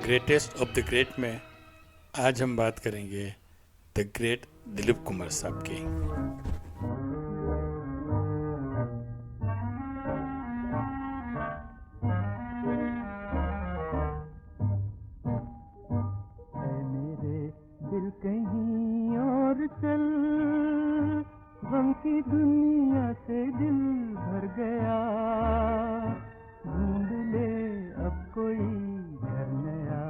Greatest of the great में आज हम बात करेंगे द ग्रेट दिलीप कुमार साहब की। दिल कहीं और चल, गम की दुनिया से दिल भर गया, ढूंढ ले अब कोई घर नया।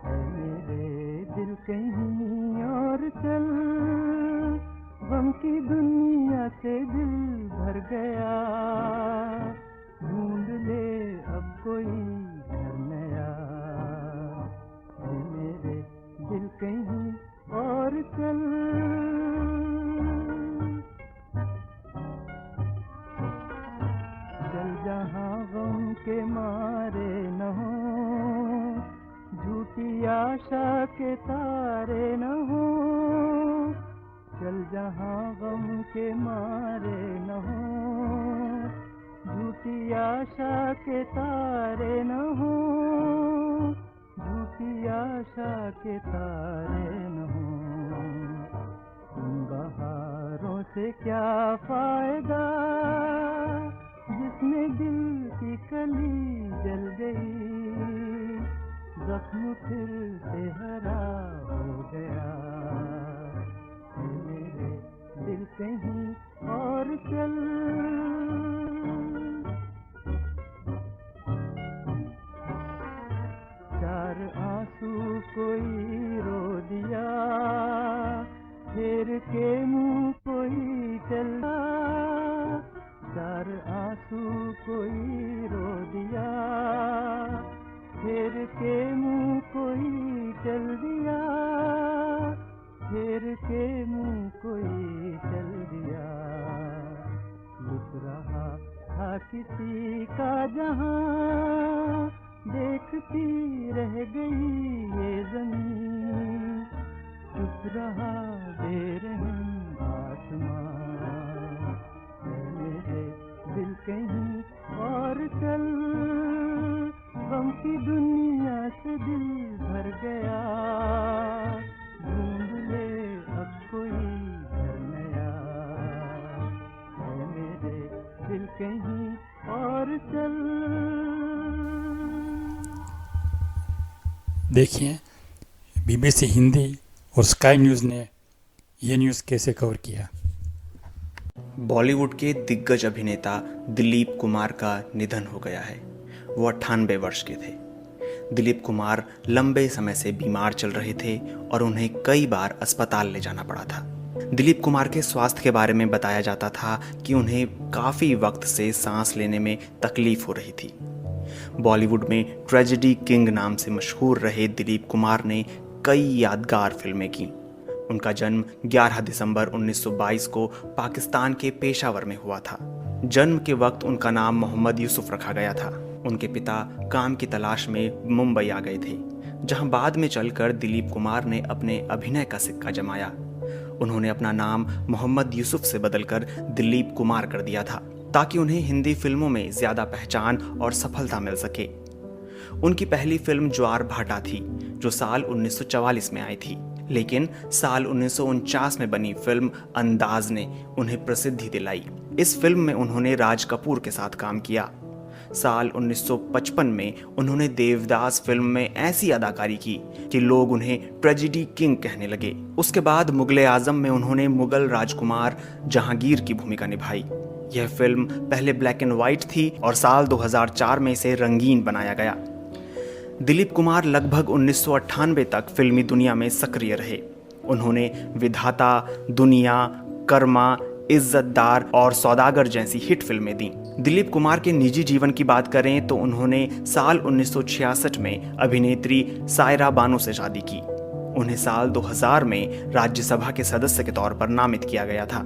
है मेरे दिल कहीं और चल, गम की दुनिया से दिल भर गया, ढूंढ ले अब कोई घर नया। है मेरे दिल कहीं और चल। चल जहाँ गम के मारे न हो, झूठी आशा के तारे न हो। चल जहाँ गम के मारे न हो, झूठी आशा के तारे न हो। झूठी आशा के तारे न हो। उन बहारों से क्या फायदा जिसमें दिल की कली जल गई, जख्म फिर से हरा हो गया। है मेरे दिल कहीं और चल। चार आंसू कोई रो दिया, फेर के मुंह कोई चला। चार आंसू कोई रो दिया, फेर के मुंह कोई चल दिया। फेर के मुंह कोई चल दिया। लुट रहा था किसी का जहां, देखती रह गई ये ज़मीन। चुप रहा बेरहम आसमां। है मेरे दिल कहीं और चल, गम की दुनिया से दिल भर गया, ढूंढ ले अब कोई घर नया। है मेरे दिल कहीं और चल। देखिए बीबीसी हिंदी और स्काई न्यूज़ ने ये न्यूज़ कैसे कवर किया। बॉलीवुड के दिग्गज अभिनेता दिलीप कुमार का निधन हो गया है। वो 98 वर्ष के थे। दिलीप कुमार लंबे समय से बीमार चल रहे थे और उन्हें कई बार अस्पताल ले जाना पड़ा था। दिलीप कुमार के स्वास्थ्य के बारे में बताया जाता था कि उन्हें काफ़ी वक्त से सांस लेने में तकलीफ हो रही थी। बॉलीवुड में ट्रेजेडी किंग नाम से मशहूर रहे दिलीप कुमार ने कई यादगार फिल्में की। उनका जन्म 11 दिसंबर 1922 को पाकिस्तान के पेशावर में हुआ था। जन्म के वक्त उनका नाम मोहम्मद यूसुफ रखा गया था। उनके पिता काम की तलाश में मुंबई आ गए थे, जहां बाद में चलकर दिलीप कुमार ने अपने अभिनय का सिक्का जमाया। उन्होंने अपना नाम मोहम्मद यूसुफ से बदलकर दिलीप कुमार कर दिया था, ताकि उन्हें हिंदी फिल्मों में ज़्यादा पहचान और सफलता मिल सके। उनकी पहली फिल्म ज्वार भाटा थी, जो साल 1944 में आई थी, लेकिन साल 1949 में बनी फिल्म अंदाज ने उन्हें प्रसिद्धि दिलाई। इस फिल्म में उन्होंने राज कपूर के साथ काम किया। साल 1955 में उन्होंने देवदास फिल्म में ऐसी अदाकारी की कि लोग उन्हें ट्रेजेडी किंग कहने लगे। उसके बाद मुगले आजम में उन्होंने मुगल राजकुमार जहांगीर की भूमिका निभाई। यह फिल्म पहले ब्लैक एंड व्हाइट थी और साल 2004 में इसे रंगीन बनाया गया। दिलीप कुमार लगभग 1998 तक फिल्मी दुनिया में सक्रिय रहे। उन्होंने विधाता, दुनिया, कर्मा, इज्जतदार और सौदागर जैसी हिट फिल्में दी। दिलीप कुमार के निजी जीवन की बात करें तो उन्होंने साल 1966 में अभिनेत्री सायरा बानो से शादी की। उन्हें साल 2000 में राज्यसभा के सदस्य के तौर पर नामित किया गया था।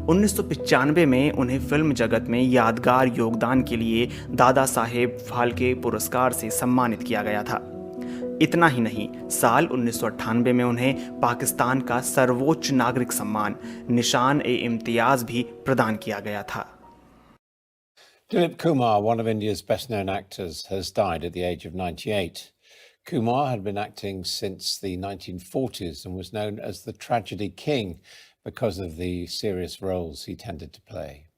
1995 में उन्हें फिल्म जगत में यादगार योगदान के लिए दादा साहेब फाल्के पुरस्कार से सम्मानित किया गया था। इतना ही नहीं, साल 1998 में उन्हें पाकिस्तान का सर्वोच्च नागरिक सम्मान निशान-ए-इम्तियाज भी प्रदान किया गया था। Dilip Kumar, one of India's best-known actors, has died at the age of 98. Kumar had been acting since the 1940s and was known as the tragedy king because of the serious roles he tended to play.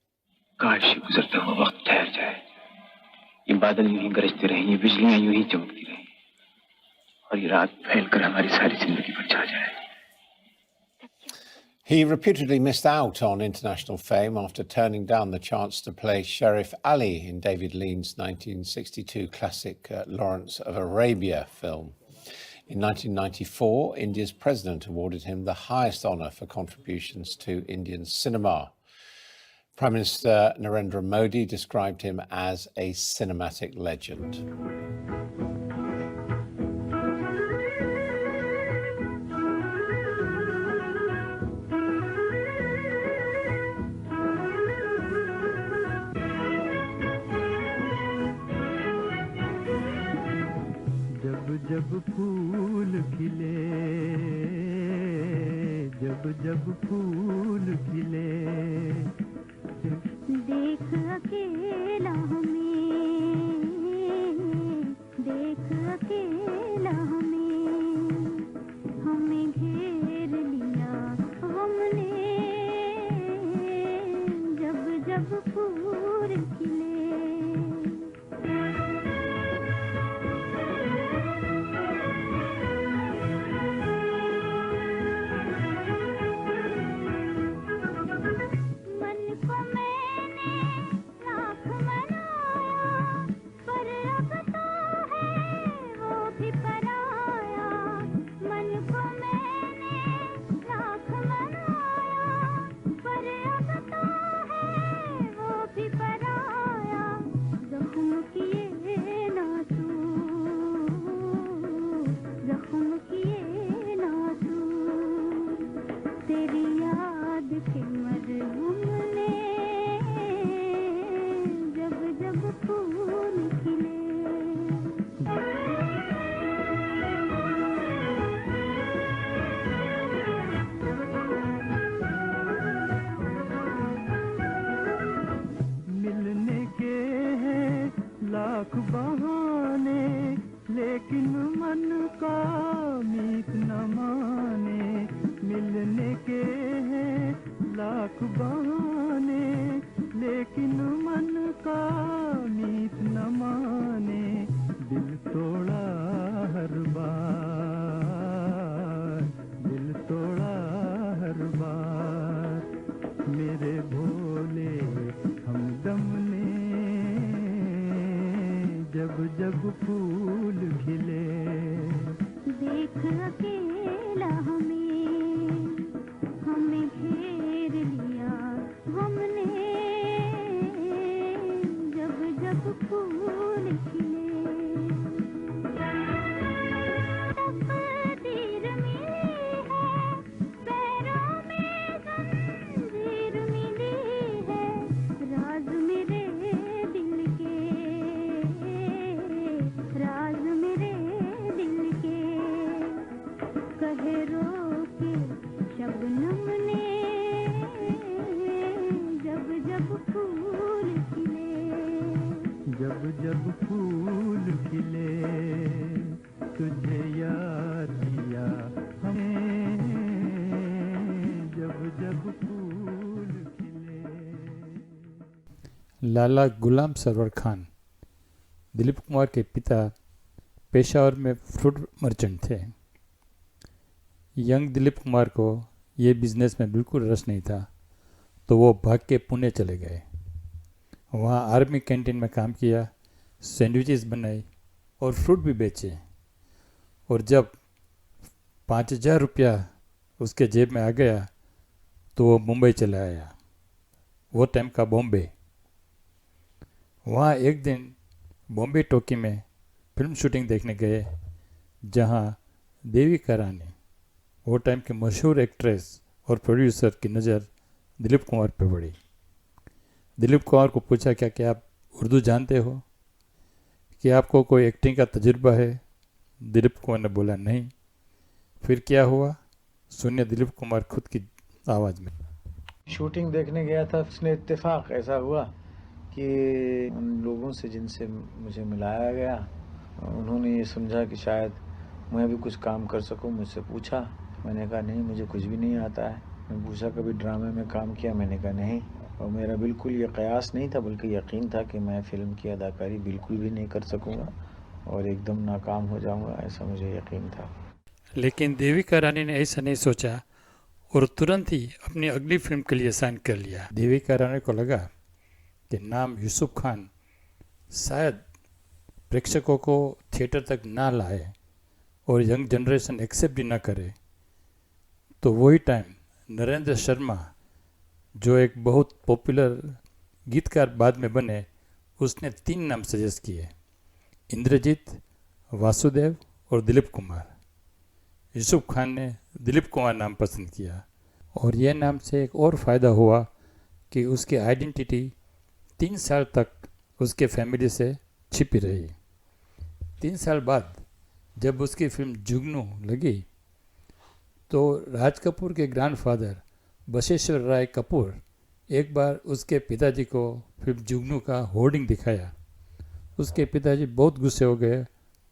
काश गुजरता हुआ वक्त ठहर जाए, ये बादल यूं ही गरजते रहें, ये बिजलियां यूं ही चमकती रहें, और ये रात फैलकर हमारी सारी जिंदगी पर छा जाए. He reputedly missed out on international fame after turning down the chance to play Sheriff Ali in David Lean's 1962 classic Lawrence of Arabia film. In 1994, India's president awarded him the highest honour for contributions to Indian cinema. Prime Minister Narendra Modi described him as a cinematic legend. जब फूल खिले, जब फूल खिले, देख अकेला हमें, देख अकेला हमें घेर लिया हमने, जब फूल खिले. लाख बहाने, लेकिन मन का मीत न माने. मिलने के हैं लाख बहाने, लेकिन मन का मीत न माने. दिल तोड़ा हर बार, दिल तोड़ा हर बार, मेरे भोले हमदम ने, जब फूल खिले. देख अकेला हमें घेर लिया हमने, जब फूल खिले. तकदीर मिली है, पैरों में जंजीर मिली है, राज मेरे दिल के, राज मेरे दिल के, कहे रोके शबनम ने, जब फूल खिले. जब फूल खिले, तुझे याद किया हमें, जब फूल खिले. लाला गुलाम सरवर खान दिलीप कुमार के पिता पेशावर में फ्रूट मर्चेंट थे. यंग दिलीप कुमार को ये बिजनेस में बिल्कुल रस नहीं था, तो वो भाग के पुणे चले गए. वहाँ आर्मी कैंटीन में काम किया, सैंडविचेस बनाई और फ्रूट भी बेचे. और जब 5,000 रुपया उसके जेब में आ गया तो वो मुंबई चला आया, वो टाइम का बॉम्बे. वहाँ एक दिन बॉम्बे टॉकी में फिल्म शूटिंग देखने गए, जहाँ देविका रानी, वो टाइम की मशहूर एक्ट्रेस और प्रोड्यूसर की नज़र दिलीप कुमार पे पड़ी. दिलीप कुमार को पूछा, क्या आप उर्दू जानते हो, कि आपको कोई एक्टिंग का तजुर्बा है? दिलीप कुमार ने बोला नहीं. फिर क्या हुआ, सुनिए दिलीप कुमार खुद की आवाज़ में. शूटिंग देखने गया था, उसने इत्तेफाक ऐसा हुआ ये उन लोगों से जिनसे मुझे मिलाया गया, उन्होंने ये समझा कि शायद मैं भी कुछ काम कर सकूं। मुझसे पूछा, मैंने कहा नहीं, मुझे कुछ भी नहीं आता है। मैं पूछा कभी ड्रामे में काम किया, मैंने कहा नहीं। और मेरा बिल्कुल ये कयास नहीं था, बल्कि यकीन था कि मैं फ़िल्म की अदाकारी बिल्कुल भी नहीं कर सकूँगा और एकदम नाकाम हो जाऊँगा, ऐसा मुझे यकीन था। लेकिन देविका रानी ने ऐसा नहीं सोचा और तुरंत ही अपनी अगली फिल्म के लिए साइन कर लिया। देविका रानी को लगा कि नाम यूसुफ खान शायद प्रेक्षकों को थिएटर तक ना लाए और यंग जनरेशन एक्सेप्ट भी ना करे। तो वही टाइम नरेंद्र शर्मा, जो एक बहुत पॉपुलर गीतकार बाद में बने, उसने 3 नाम सजेस्ट किए, इंद्रजीत, वासुदेव और दिलीप कुमार। यूसुफ खान ने दिलीप कुमार नाम पसंद किया और यह नाम से एक और फ़ायदा हुआ कि उसकी आइडेंटिटी 3 साल तक उसके फैमिली से छिपी रही। 3 साल बाद जब उसकी फिल्म जुगनू लगी तो राज कपूर के ग्रैंडफादर बशेश्वर राय कपूर एक बार उसके पिताजी को फिल्म जुगनू का होर्डिंग दिखाया। उसके पिताजी बहुत गुस्से हो गए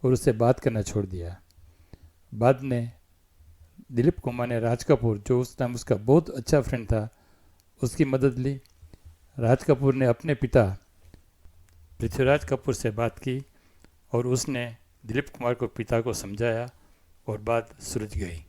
और उससे बात करना छोड़ दिया। बाद में दिलीप कुमार ने राज कपूर, जो उस टाइम उसका बहुत अच्छा फ्रेंड था, उसकी मदद ली। राज कपूर ने अपने पिता पृथ्वीराज कपूर से बात की और उसने दिलीप कुमार को पिता को समझाया और बात सुलझ गई।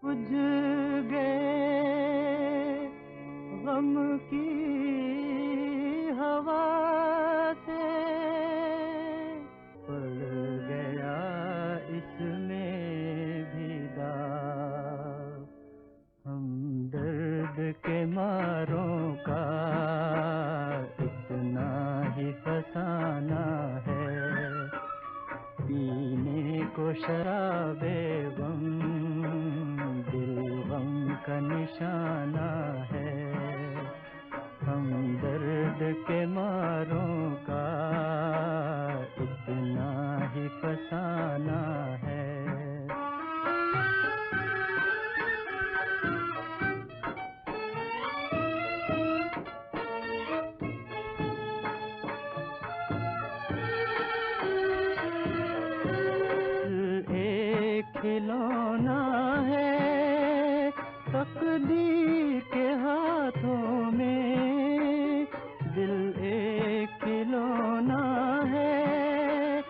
बुझ गए गम की हवा से, पड़ गया इसमें भी दाग हम दर्द के मारों का इतना ही फसाना है। पीने को शराबे गम दिल गम का निशाना है। हम दर्द के मारों का इतना ही फसाना है। एक खिलौना है तकदीर के हाथों में, दिल एक खिलौना है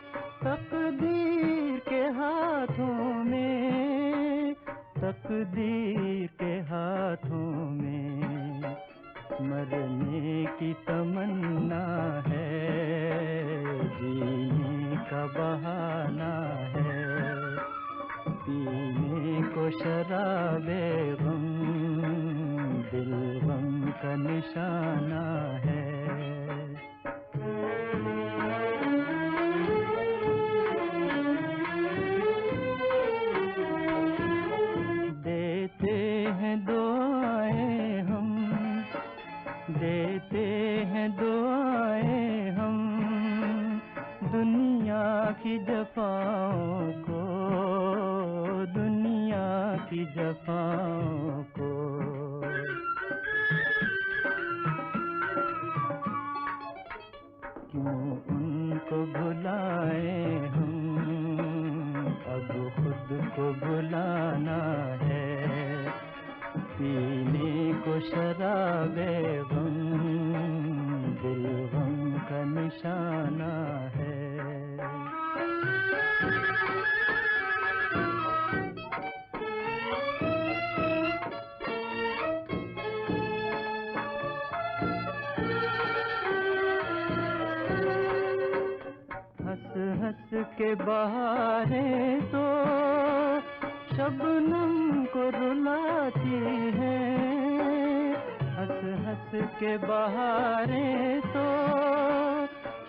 तकदीर के हाथों में, तकदीर के हाथों में। मरने की तमन्ना है, जीने का बहाना है। पीने को शराबे गम दिल गम का निशाना है। देते हैं दुआएं हम, देते हैं दुआएं हम दुनिया की जफाओं को, दुनिया की जफाओं को। क्यों उनको भुलाए हम, अब खुद को भुलाना है। पीने को शराबे गम दिल गम का निशाना है। हंस हंस के बहारें तो शबनम को रुलाती है, हंस हंस के बहारें तो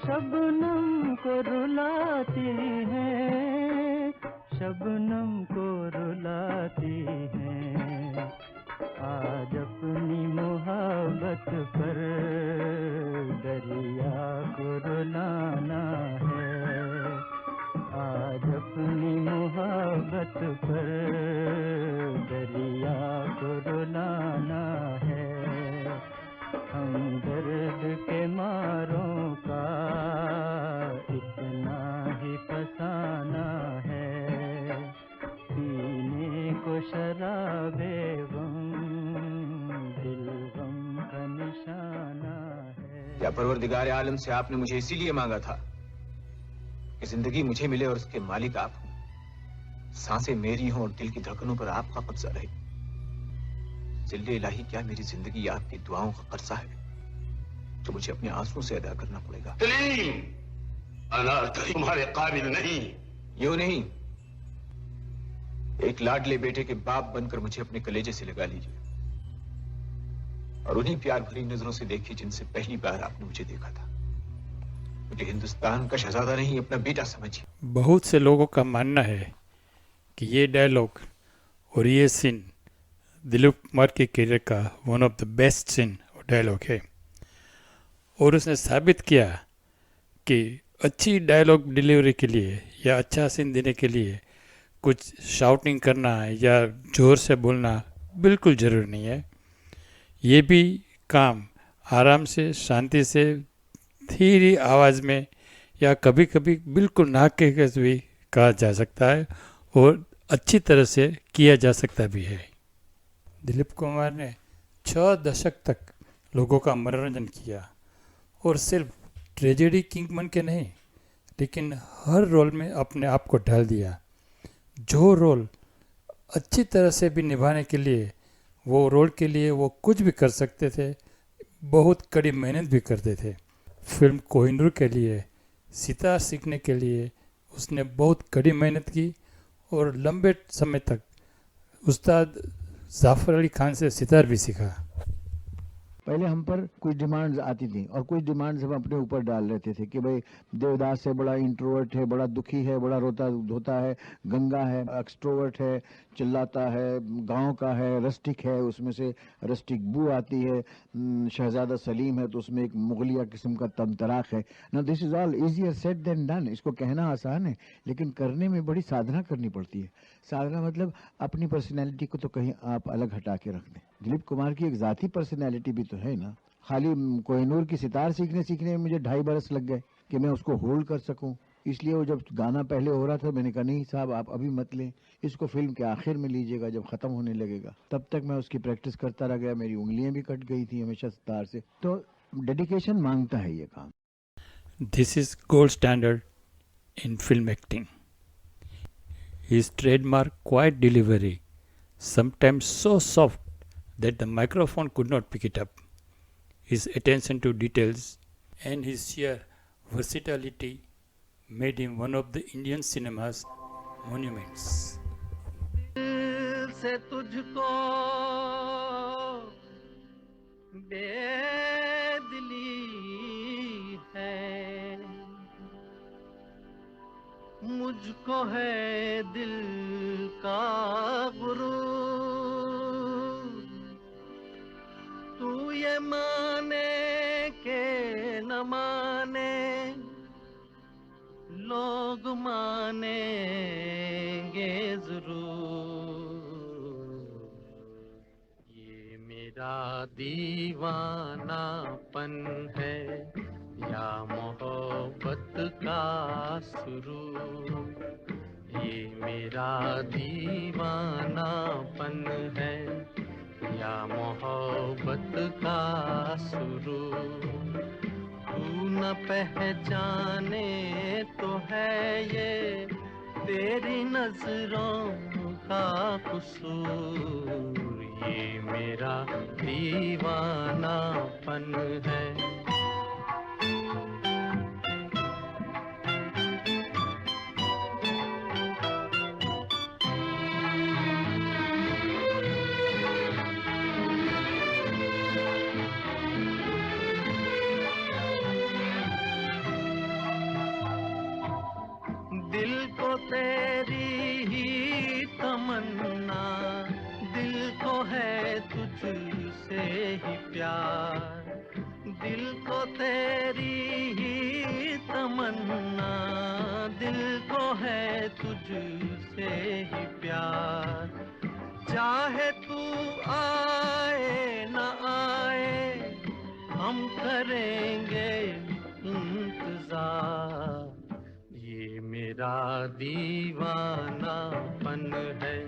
शबनम को रुलाती है, शबनम को रुलाती है। आज अपनी मोहब्बत पर दरिया को बात पर दरिया को रुलाना है, हम दर्द के मारों का इतना ही फसाना है, पीने को शराबे गम, दिल गम का निशाना है। क्या परवरदिगार आलम से आपने मुझे इसीलिए मांगा था कि जिंदगी मुझे मिले और उसके मालिक आप हों, सांसें मेरी हों और दिल की धड़कनों पर आपका कब्जा रहे। जिल्ले इलाही, क्या मेरी जिंदगी आपकी दुआओं का कर्जा है जो मुझे अपने आंसुओं से अदा करना पड़ेगा? अनाथ तुम्हारे काबिल नहीं। यूं नहीं, एक लाडले बेटे के बाप बनकर मुझे अपने कलेजे से लगा लीजिए और उन्हीं प्यार भरी नजरों से देखिए जिनसे पहली बार आपने मुझे देखा था। मुझे हिंदुस्तान का शहजादा नहीं, अपना बेटा समझिए। बहुत से लोगों का मानना है कि ये डायलॉग और ये सीन दिलीप कुमार के करियर का one of the best scene और डायलॉग है, और उसने साबित किया कि अच्छी डायलॉग डिलीवरी के लिए या अच्छा सीन देने के लिए कुछ शाउटिंग करना या ज़ोर से बोलना बिल्कुल ज़रूरी नहीं है। ये भी काम आराम से, शांति से, धीरे आवाज़ में या कभी कभी बिल्कुल ना कह भी कहा जा सकता है और अच्छी तरह से किया जा सकता भी है। दिलीप कुमार ने 6 दशक तक लोगों का मनोरंजन किया और सिर्फ ट्रेजेडी किंग बन के नहीं, लेकिन हर रोल में अपने आप को ढाल दिया। जो रोल अच्छी तरह से भी निभाने के लिए, वो रोल के लिए वो कुछ भी कर सकते थे, बहुत कड़ी मेहनत भी करते थे। फिल्म कोहिनूर के लिए सितार सीखने के लिए उसने बहुत कड़ी मेहनत की और लंबे समय तक उस्ताद जाफर अली खान से सितार भी सीखा। पहले हम पर कुछ डिमांड्स आती थी और कुछ डिमांड्स हम अपने ऊपर डाल लेते थे कि भाई देवदास से बड़ा इंट्रोवर्ट है, बड़ा दुखी है, बड़ा रोता धोता है, गंगा है एक्सट्रोवर्ट है, चिल्लाता है, गांव का है, रस्टिक है, उसमें से रस्टिक बू आती है, शहजादा सलीम है तो उसमें एक मुगलिया किस्म का तमतराक है ना। This is all easier said than done. इसको कहना आसान है लेकिन करने में बड़ी साधना करनी पड़ती है। साधना मतलब अपनी पर्सनैलिटी को तो कहीं आप अलग हटा के रख दें। दिलीप कुमार की एक जाती पर्सनैलिटी भी तो है ना। खाली कोहिनूर की सितार सीखने में मुझे 2.5 बरस लग गए कि मैं उसको होल्ड कर सकूं। इसलिए वो जब गाना पहले हो रहा था मैंने कहा नहीं साहब आप अभी मत लें, इसको फिल्म के आखिर में लीजिएगा जब खत्म होने लगेगा। तब तक मैं उसकी प्रैक्टिस करता रह गया। मेरी उंगलियां भी कट गई थी हमेशा सितार से। तो डेडिकेशन मांगता है ये काम। This is gold standard in film acting. His trademark quiet delivery, sometimes so soft that the microphone could not pick it up. His attention to details and his sheer versatility made him one of the Indian cinema's monuments. दिल से तुझको बेदिली है, मुझको है दिल का गुरूर, तू ये माने के न माने लोग मानेंगे जरूर। ये मेरा दीवानापन है या मोहब्बत का सुरूर, ये मेरा दीवानापन है या मोहब्बत का सुरूर। तू न पहचाने तो है ये तेरी नजरों का कसूर, ये मेरा दीवानापन है। दिल को तेरी ही तमन्ना, दिल को है तुझसे ही प्यार, दिल को तेरी ही तमन्ना, दिल को है तुझसे ही चाहे तू आए न आए हम करेंगे इंतजार। ये मेरा दीवानापन है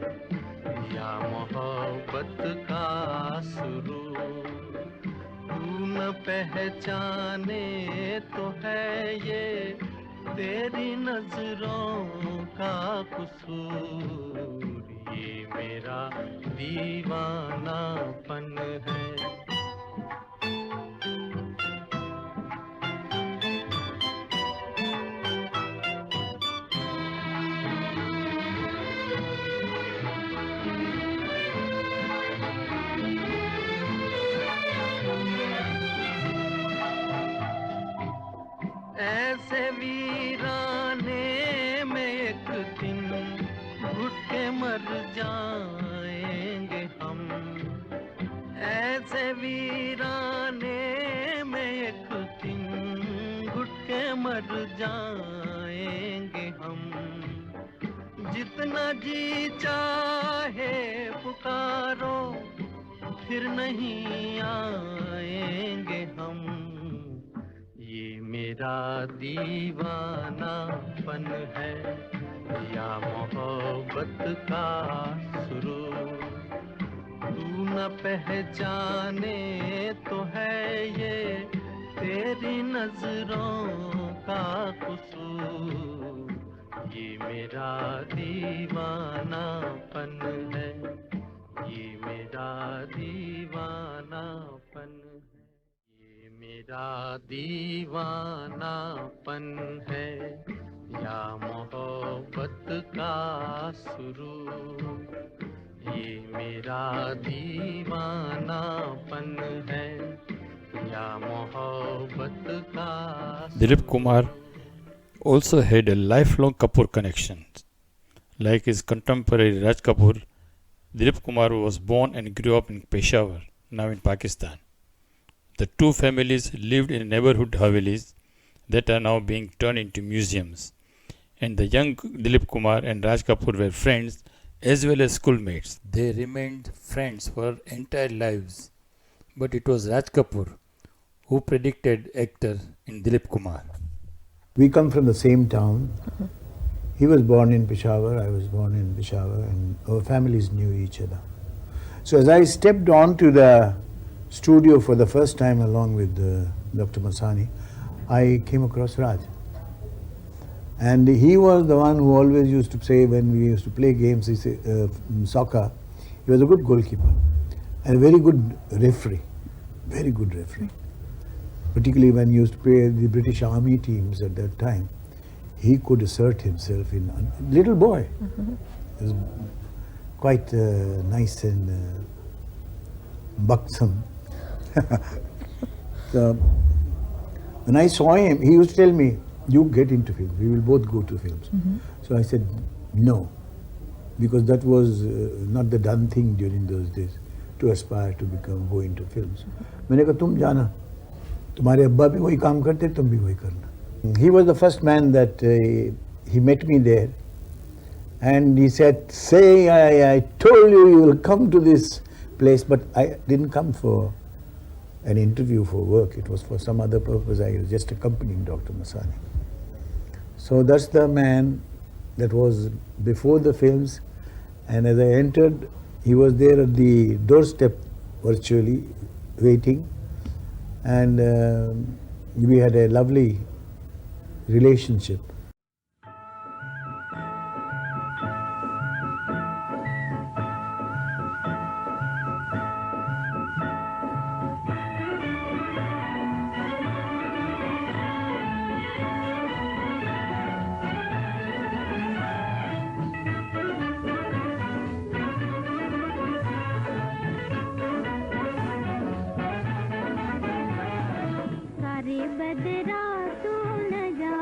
या मोहब्बत का सुरूर, तू न पहचाने तो है ये तेरी नजरों का कसूर। ये मेरा दीवानापन है। ऐसे वीराने में एक दिन घुट के मर जाएंगे हम। ऐसे वीराने में एक दिन घुट के मर जाएंगे हम। जितना जी चाहे पुकारो फिर नहीं आएंगे हम। ये मेरा दीवानापन है या मोहब्बत का सुरूर, तू न पहचाने तो है ये तेरी नजरों का कसूर। ये मेरा दीवानापन है, ये मेरा दीवानापन है, ये मेरा दीवानापन है या मोहब्बत का सुरूर। ये मेरा दीवानापन है या मोहब्बत का। Dilip Kumar also had a lifelong Kapoor connection. Like his contemporary Raj Kapoor, Dilip Kumar was born and grew up in Peshawar, now in Pakistan. The two families lived in neighborhood havelis that are now being turned into museums. And the young Dilip Kumar and Raj Kapoor were friends as well as schoolmates. They remained friends for entire lives. But it was Raj Kapoor who predicted actor in Dilip Kumar. We come from the same town. He was born in Peshawar, I was born in Peshawar, and our families knew each other. So as I stepped on to the studio for the first time along with Dr. Masani, I came across Raj. And he was the one who always used to say, when we used to play games, soccer, he was a good goalkeeper and a very good referee, very good referee. Particularly when he used to play the British Army teams at that time, he could assert himself in a little boy. He was quite nice and buxom. So when I saw him, he used to tell me, you get into films, we will both go to films. So I said, no, because that was not the done thing during those days, to aspire to go into films. मैंने कहा तुम जाना, तुम्हारे अब्बा भी वही काम करते, तुम भी वही करना. He was the first man that he met me there, and he said, say I told you you will come to this place, but I didn't come for an interview for work. It was for some other purpose. I was just accompanying Dr. Masani. So that's the man that was before the films, and as I entered, he was there at the doorstep virtually waiting, and we had a lovely relationship. सारे बदरा तू न जा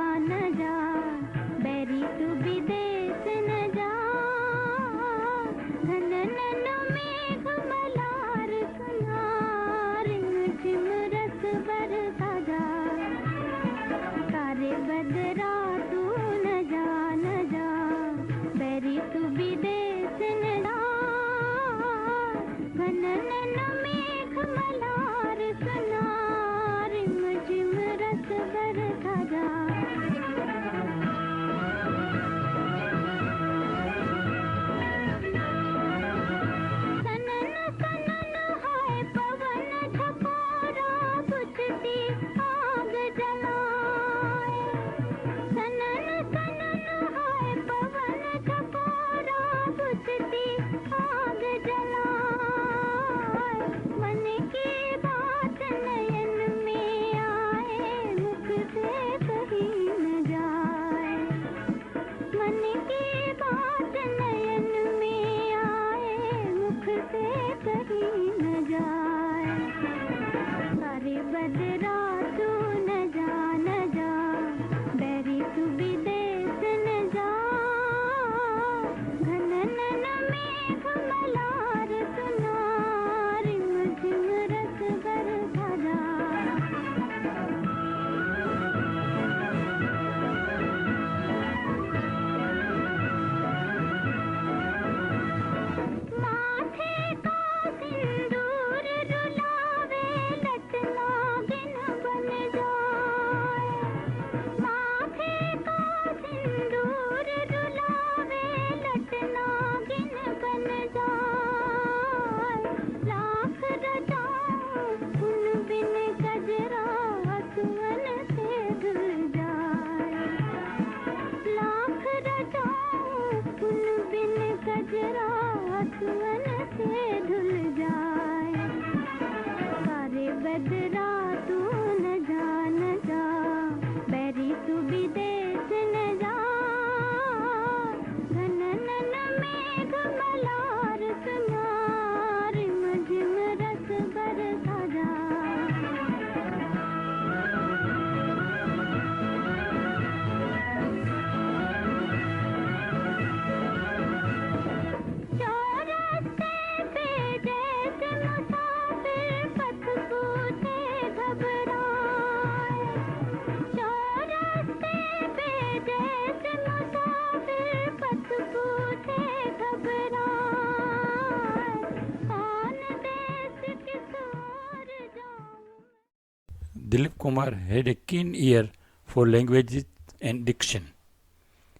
Dilip Kumar had a keen ear for languages and diction.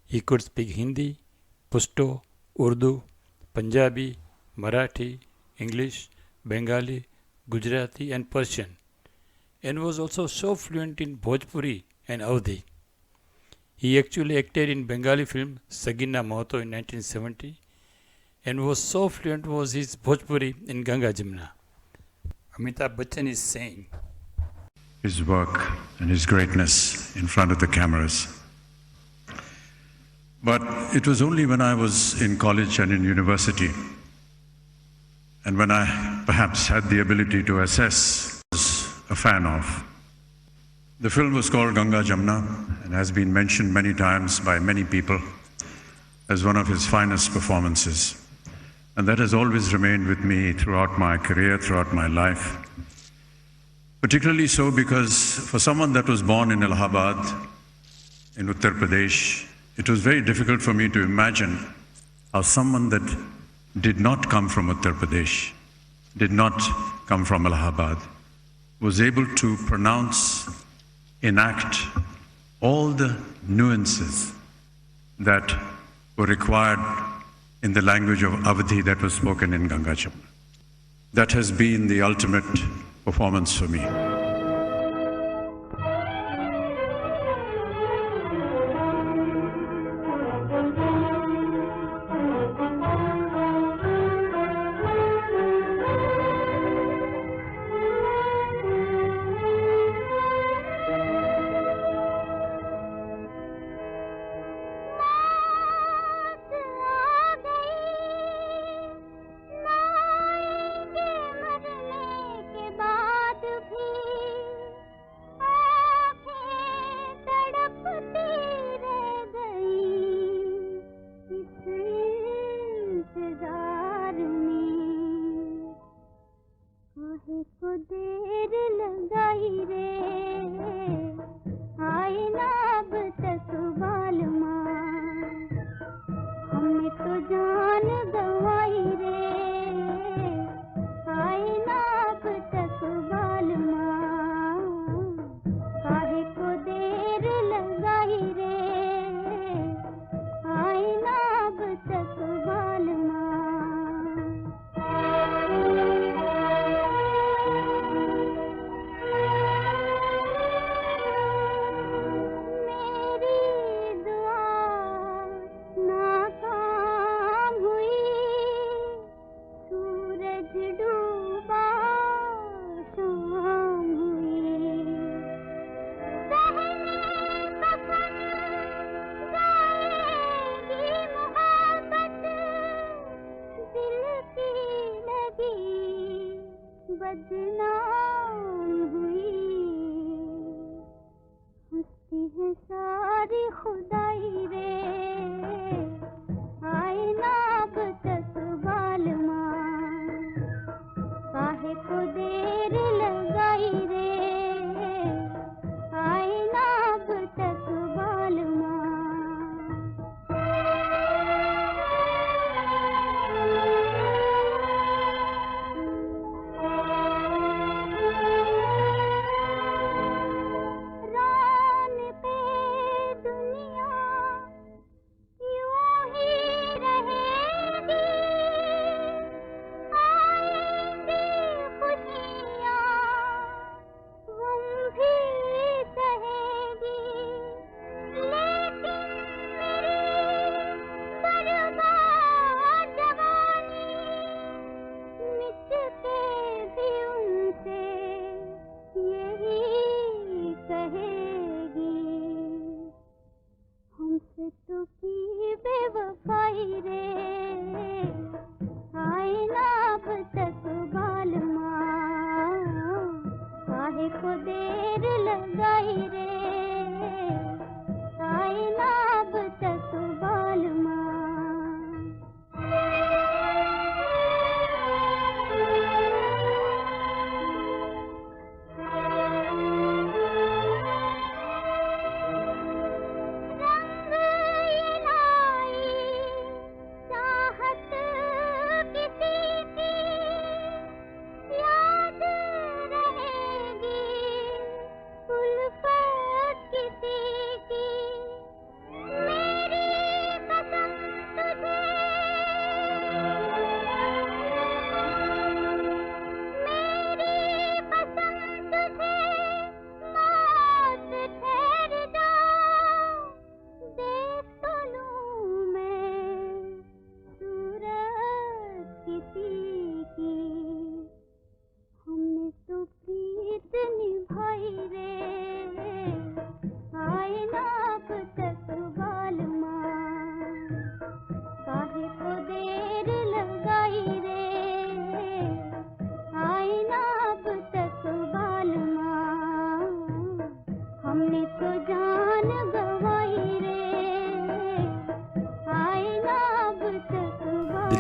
He could speak Hindi, Pashto, Urdu, Punjabi, Marathi, English, Bengali, Gujarati and Persian, and was also so fluent in Bhojpuri and Awadhi. He actually acted in Bengali film Sagina Mahato in 1970 and was so fluent was his Bhojpuri in Ganga Jamuna. Amitabh Bachchan is saying, his work and his greatness in front of the cameras. But it was only when I was in college and in university, and when I perhaps had the ability to assess, was a fan of. The film was called Ganga Jamuna and has been mentioned many times by many people as one of his finest performances. And that has always remained with me throughout my career, throughout my life. Particularly so because for someone that was born in Allahabad, in Uttar Pradesh, it was very difficult for me to imagine how someone that did not come from Uttar Pradesh, did not come from Allahabad, was able to pronounce, enact all the nuances that were required in the language of Awadhi that was spoken in Ganga Jamuna. That has been the ultimate performance for me.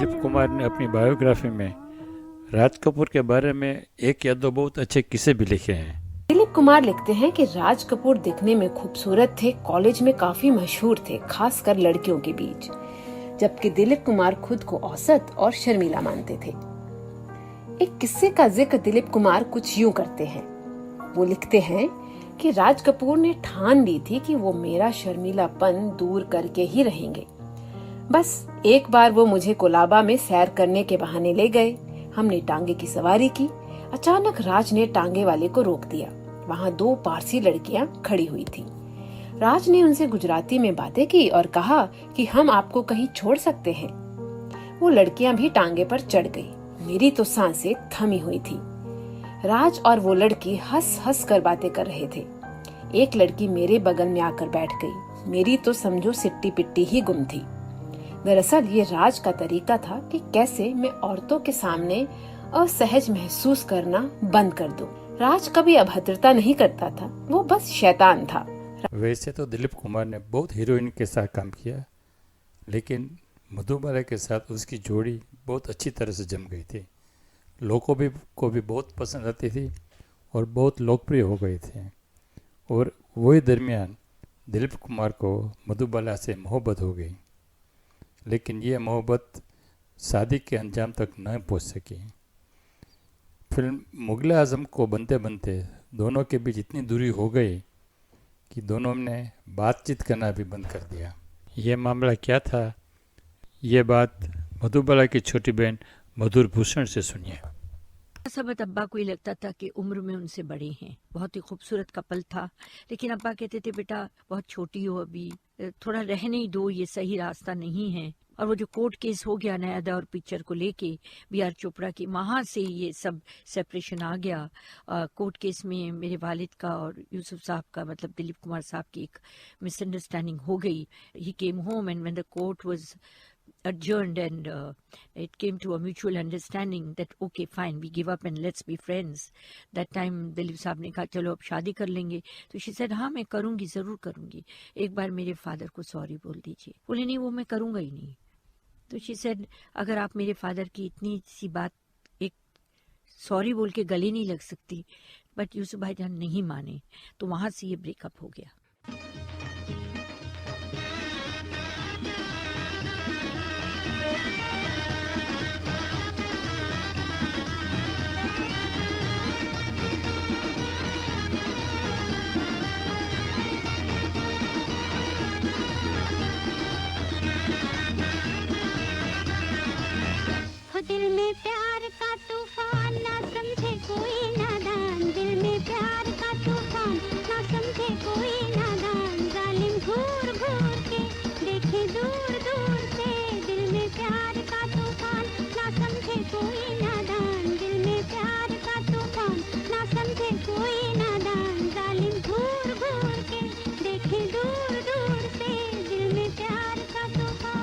Dilip Kumar ने अपनी biography में राज कपूर के बारे में एक या दो बहुत अच्छे किस्से भी लिखे हैं। दिलीप कुमार लिखते हैं कि राज कपूर दिखने में खूबसूरत थे, कॉलेज में काफी मशहूर थे, खासकर लड़कियों के बीच, जबकि दिलीप कुमार खुद को औसत और शर्मीला मानते थे। एक किस्से का जिक्र दिलीप कुमार कुछ यूं करते हैं। वो लिखते हैं कि राज कपूर ने ठान ली थी कि वो मेरा शर्मीलापन दूर करके ही रहेंगे। बस एक बार वो मुझे कोलाबा में सैर करने के बहाने ले गए। हमने टांगे की सवारी की। अचानक राज ने टांगे वाले को रोक दिया। वहाँ 2 पारसी लड़कियाँ खड़ी हुई थी। राज ने उनसे गुजराती में बातें की और कहा कि हम आपको कहीं छोड़ सकते हैं। वो लड़कियाँ भी टांगे पर चढ़ गई। मेरी तो सांसें थमी हुई थी। राज और वो लड़की हंस हंस कर बातें कर रहे थे। एक लड़की मेरे बगल में आकर बैठ गई। मेरी तो समझो सिट्टी पिट्टी ही गुम थी। दरअसल ये राज का तरीका था कि कैसे मैं औरतों के सामने असहज महसूस करना बंद कर दूं। राज कभी अभद्रता नहीं करता था, वो बस शैतान था। वैसे तो दिलीप कुमार ने बहुत हीरोइन के साथ काम किया, लेकिन मधुबाला के साथ उसकी जोड़ी बहुत अच्छी तरह से जम गई थी। लोगों को भी बहुत पसंद आती थी और बहुत लोकप्रिय हो गए थे। और वही दरमियान दिलीप कुमार को मधुबाला से मोहब्बत हो गई, लेकिन ये मोहब्बत शादी के अंजाम तक न पहुंच सकी। फिल्म मुगल आजम को बनते बनते दोनों के बीच इतनी दूरी हो गई कि दोनों ने बातचीत करना भी बंद कर दिया। ये मामला क्या था, ये बात मधुबाला की छोटी बहन मधुर भूषण से सुनिए। सबत अब्बा को ही लगता था कि उम्र में उनसे बड़े हैं। बहुत ही खूबसूरत कपल था, लेकिन अब्बा कहते थे बेटा बहुत छोटी हो, अभी थोड़ा रहने ही दो, ये सही रास्ता नहीं है। और वो जो कोर्ट केस हो गया नया दौर पिक्चर को लेके B.R. चोपड़ा की, वहाँ से ये सब सेपरेशन आ गया। कोर्ट केस में मेरे वालिद का और यूसुफ साहब का, मतलब दिलीप कुमार साहब की एक मिसअंडरस्टैंडिंग हो गई। He came home and when the court was adjourned and it came to a mutual understanding that okay fine we give up and let's be friends. That time Dilip साहब ने कहा चलो अब शादी कर लेंगे। तो she said हाँ मैं करूँगी, ज़रूर करूँगी, एक बार मेरे फादर को सॉरी बोल दीजिए। बोले नहीं वो मैं करूँगा ही नहीं। तो she said अगर आप मेरे फादर की इतनी सी बात एक सॉरी बोल के गले नहीं लग सकती, बट यूसुफ भाईजान नहीं माने, तो वहाँ से ये ब्रेकअप हो गया। दिल में प्यार का तूफान ना समझे कोई नादान, दिल में प्यार का तूफान ना समझे कोई नादान, जालिम घूर घूर के देखे दूर दूर से, दिल में प्यार का तूफान ना समझे कोई नादान, दिल में प्यार का तूफान ना समझे कोई नादान, जालिम घूर घूर के देखे दूर दूर से, दिल में प्यार का तूफान।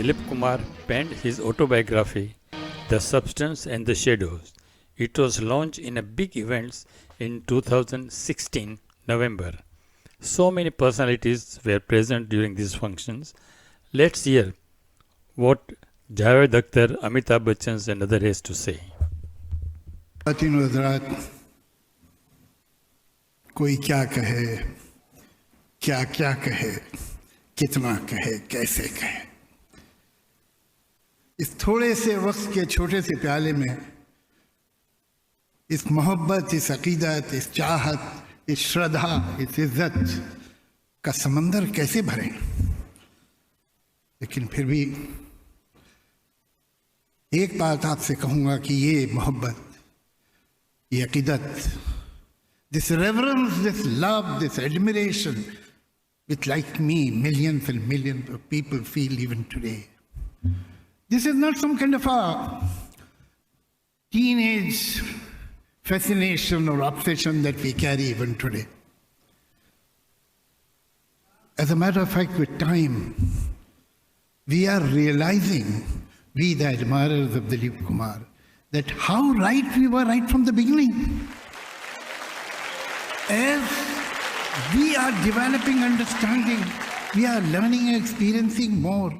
Dilip Kumar penned his autobiography, The Substance and the Shadows. It was launched in a big event in 2016 November. So many personalities were present during these functions. Let's hear what Javed Akhtar, Amitabh Bachchan and others has to say. कोई क्या कहे, क्या क्या कहे, कितना कहे, कैसे कहे। इस थोड़े से वक्त के छोटे से प्याले में इस मोहब्बत, इस अकीदत, इस चाहत, इस श्रद्धा, इस इज्जत का समंदर कैसे भरें। लेकिन फिर भी एक बात आपसे कहूँगा कि ये मोहब्बत, ये अकीदत, this reverence, this love, this admiration, which like me, millions and millions of people feel even today. This is not some kind of a teenage fascination or obsession that we carry even today. As a matter of fact, with time, we are realizing, we the admirers of Dilip Kumar, that how right we were right from the beginning. As we are developing understanding, we are learning and experiencing more.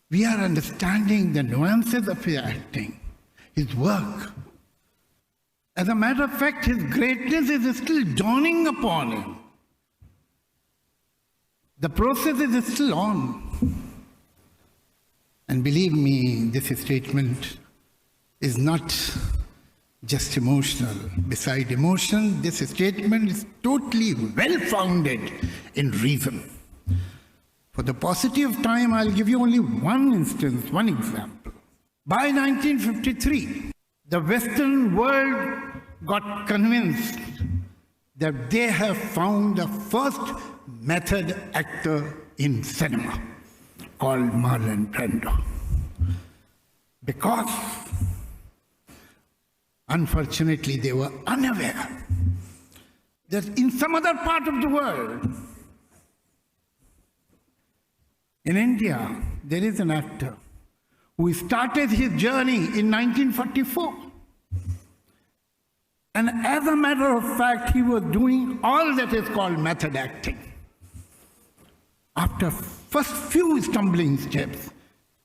We are understanding the nuances of his acting, his work. As a matter of fact, his greatness is still dawning upon him. The process is still on. And believe me, this statement is not just emotional. Beside emotion, this statement is totally well-founded in reason. For the paucity of time, I'll give you only one instance, one example. By 1953, the Western world got convinced that they have found the first method actor in cinema, called Marlon Brando. Because unfortunately, they were unaware that in some other part of the world, in India, there is an actor who started his journey in 1944. And as a matter of fact, he was doing all that is called method acting. After first few stumbling steps,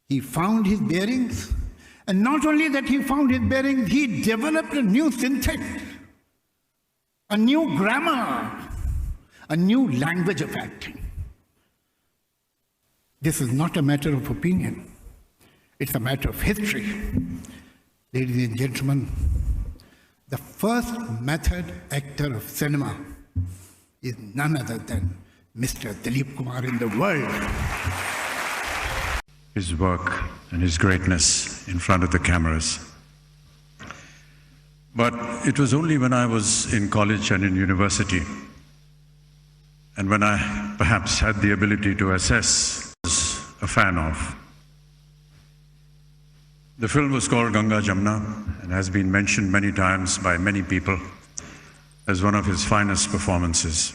he found his bearings. And not only that he found his bearings, he developed a new syntax, a new grammar, a new language of acting. This is not a matter of opinion. It's a matter of history. Ladies and gentlemen, the first method actor of cinema is none other than Mr. Dilip Kumar in the world. His work and his greatness in front of the cameras. But it was only when I was in college and in university, and when I perhaps had the ability to assess, was a fan of. The film was called Ganga Jamna and has been mentioned many times by many people as one of his finest performances.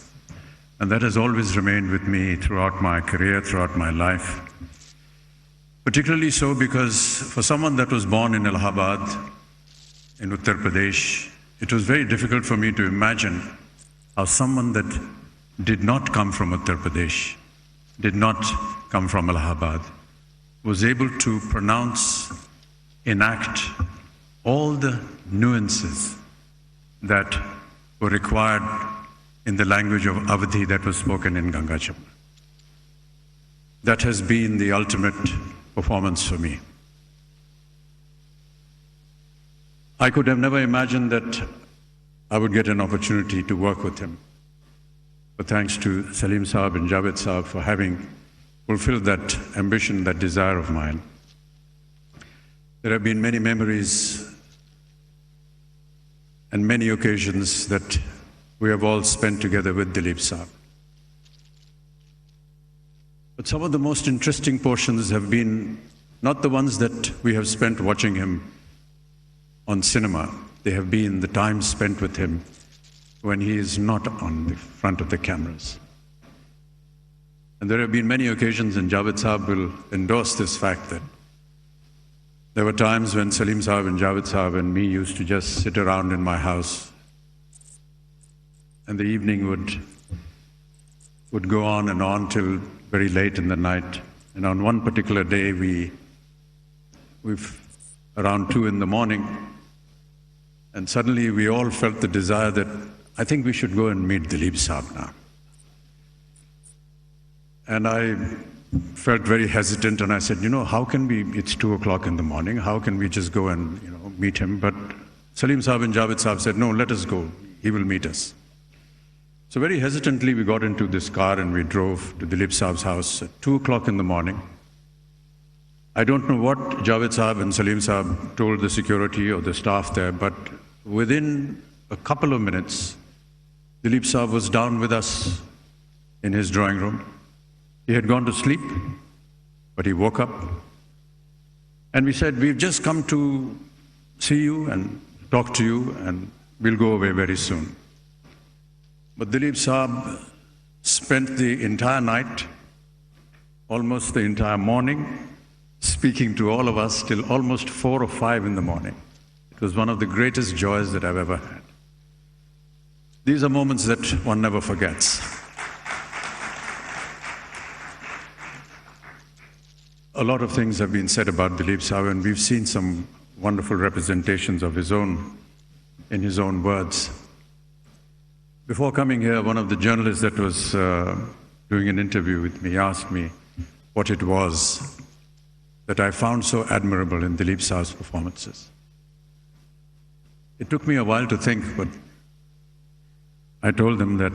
And that has always remained with me throughout my career, throughout my life. Particularly so because for someone that was born in Allahabad, in Uttar Pradesh, it was very difficult for me to imagine how someone that did not come from Uttar Pradesh, did not come from Allahabad, was able to pronounce, enact all the nuances that were required in the language of Awadhi that was spoken in Ganga Jamna. That has been the ultimate performance for me. I could have never imagined that I would get an opportunity to work with him. But thanks to Salim Saab and Javed Saab for having fulfilled that ambition, that desire of mine. There have been many memories and many occasions that we have all spent together with Dilip Saab. But some of the most interesting portions have been not the ones that we have spent watching him on cinema. They have been the time spent with him when he is not on the front of the cameras. And there have been many occasions, and Javed Saab will endorse this fact, that there were times when Salim Saab and Javed Saab and me used to just sit around in my house, and the evening would go on and on till very late in the night. And on one particular day, we've around 2 in the morning, and suddenly we all felt the desire that I think we should go and meet Dilip Saab now. And I felt very hesitant, and I said, how can we, it's 2 o'clock in the morning, how can we just go and meet him? But Salim Saab and Javed Saab said, no, let us go, he will meet us. So very hesitantly we got into this car and we drove to Dilip Saab's house at 2 o'clock in the morning. I don't know what Javed Saab and Salim Saab told the security or the staff there, but within a couple of minutes, Dilip Saab was down with us in his drawing room. He had gone to sleep, but he woke up. And we said, we've just come to see you and talk to you, and we'll go away very soon. But Dilip Saab spent the entire night, almost the entire morning, speaking to all of us till almost 4 or 5 in the morning. It was one of the greatest joys that I've ever had. These are moments that one never forgets. A lot of things have been said about Dilip Saab, and we've seen some wonderful representations of his own, in his own words. Before coming here, one of the journalists that was doing an interview with me asked me what it was that I found so admirable in Dilip Saab's performances. It took me a while to think, but I told them that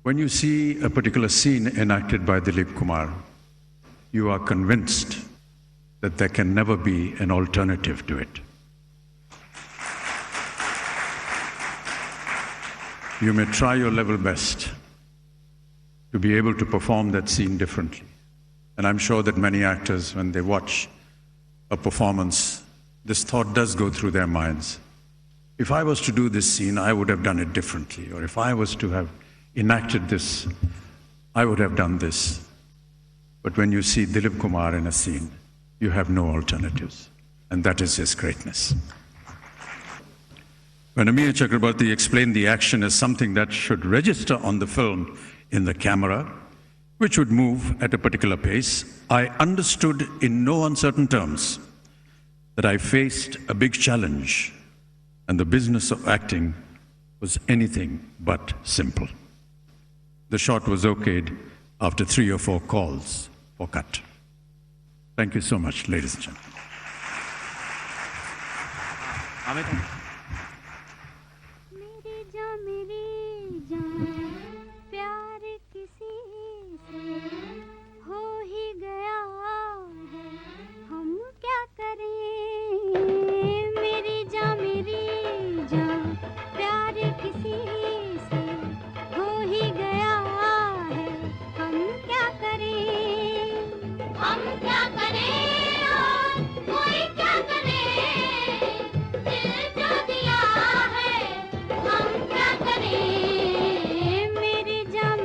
when you see a particular scene enacted by Dilip Kumar, you are convinced that there can never be an alternative to it. You may try your level best to be able to perform that scene differently. And I'm sure that many actors, when they watch a performance, this thought does go through their minds. If I was to do this scene, I would have done it differently. Or if I was to have enacted this, I would have done this. But when you see Dilip Kumar in a scene, you have no alternatives. And that is his greatness. When Amir Chakrabarti explained the action as something that should register on the film in the camera, which would move at a particular pace, I understood in no uncertain terms that I faced a big challenge, and the business of acting was anything but simple. The shot was okayed after 3 or 4 calls for cut. Thank you so much, ladies and gentlemen. मेरी जान प्यार किसी से हो ही गया है, हम क्या करें। मेरी जान प्यार किसी से हो ही गया है, हम क्या करें। हम क्या करें और कोई क्या करे, दिल जो दिया है हम क्या करें। मेरी जान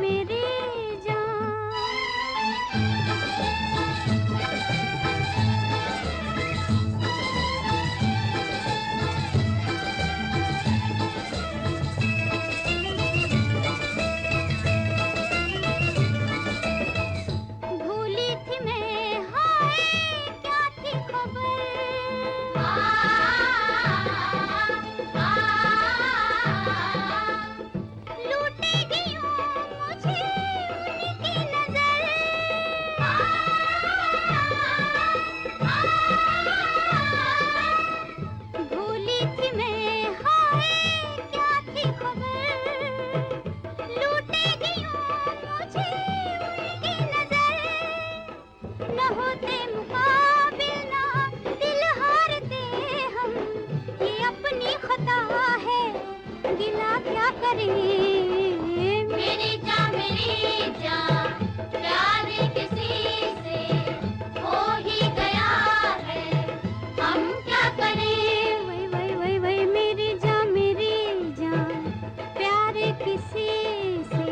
भूली थी मैं, हाय क्या थी खबर। लूटेगी यूं मुझे उनकी नजर। भूली थी मैं, हाय क्या थी खबर। लूटेगी यूं मुझे उनकी नजर। न होते मुकाबिल ना दिल हारते हम, ये अपनी खता है गिला क्या करें। मेरी जान प्यार किसी से हो ही गया है, हम क्या करें। वही वही वही वही मेरी जान प्यार किसी से